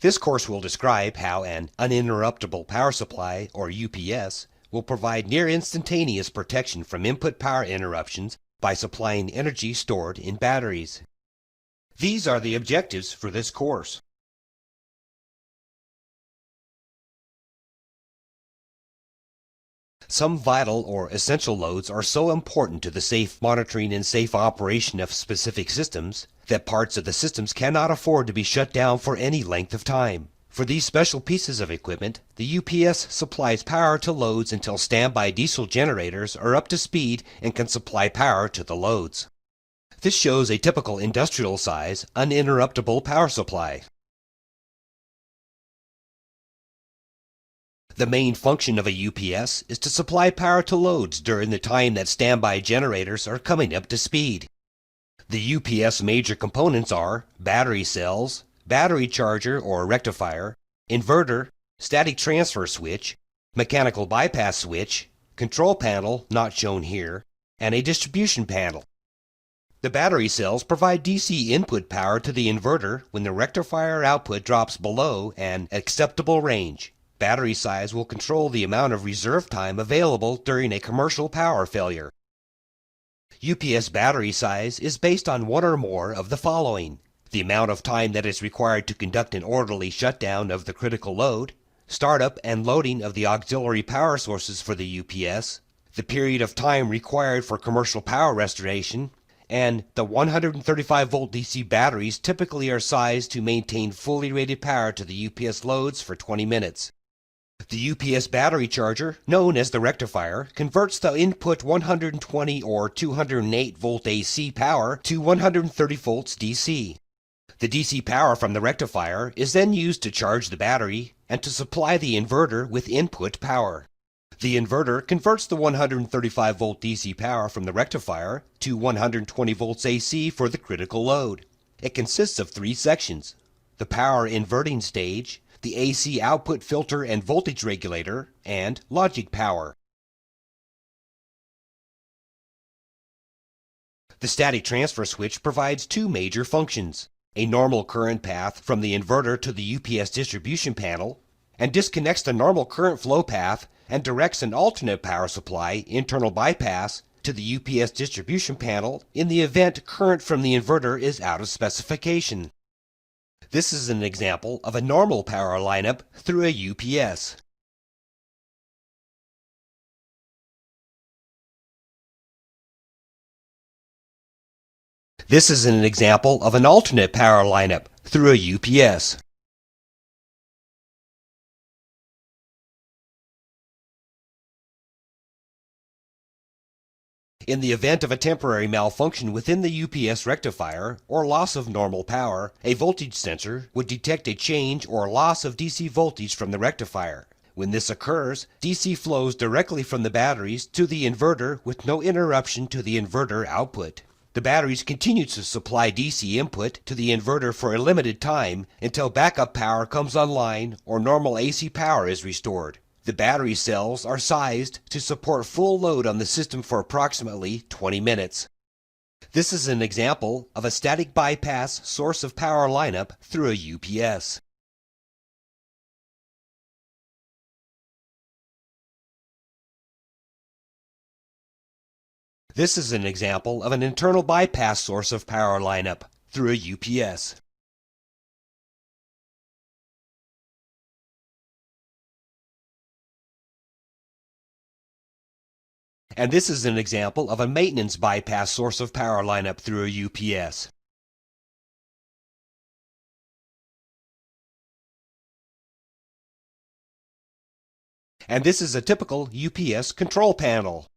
This course will describe how an uninterruptible power supply, or UPS, will provide near instantaneous protection from input power interruptions by supplying energy stored in batteries. These are the objectives for this course. Some vital or essential loads are so important to the safe monitoring and safe operation of specific systems that parts of the systems cannot afford to be shut down for any length of time. For these special pieces of equipment, the UPS supplies power to loads until standby diesel generators are up to speed and can supply power to the loads. This shows a typical industrial size, uninterruptible power supply. The main function of a UPS is to supply power to loads during the time that standby generators are coming up to speed. The UPS major components are battery cells, battery charger or rectifier, inverter, static transfer switch, mechanical bypass switch, control panel not shown here, and a distribution panel. The battery cells provide DC input power to the inverter when the rectifier output drops below an acceptable range. Battery size will control the amount of reserve time available during a commercial power failure. UPS battery size is based on one or more of the following: the amount of time that is required to conduct an orderly shutdown of the critical load, startup and loading of the auxiliary power sources for the UPS, the period of time required for commercial power restoration, and the 135-volt DC batteries typically are sized to maintain fully rated power to the UPS loads for 20 minutes. The UPS battery charger, known as the rectifier, converts the input 120 or 208 volt AC power to 130 volts DC. The DC power from the rectifier is then used to charge the battery and to supply the inverter with input power. The inverter converts the 135 volt DC power from the rectifier to 120 volts AC for the critical load. It consists of three sections: the power inverting stage, the AC output filter and voltage regulator, and logic power. The static transfer switch provides two major functions: a normal current path from the inverter to the UPS distribution panel, and disconnects the normal current flow path and directs an alternate power supply, internal bypass, to the UPS distribution panel in the event current from the inverter is out of specification. This is an example of a normal power lineup through a UPS. This is an example of an alternate power lineup through a UPS. In the event of a temporary malfunction within the UPS rectifier or loss of normal power, a voltage sensor would detect a change or loss of DC voltage from the rectifier. When this occurs, DC flows directly from the batteries to the inverter with no interruption to the inverter output. The batteries continue to supply DC input to the inverter for a limited time until backup power comes online or normal AC power is restored. The battery cells are sized to support full load on the system for approximately 20 minutes. This is an example of a static bypass source of power lineup through a UPS. This is an example of an internal bypass source of power lineup through a UPS. And this is an example of a maintenance bypass source of power lineup through a UPS. And this is a typical UPS control panel.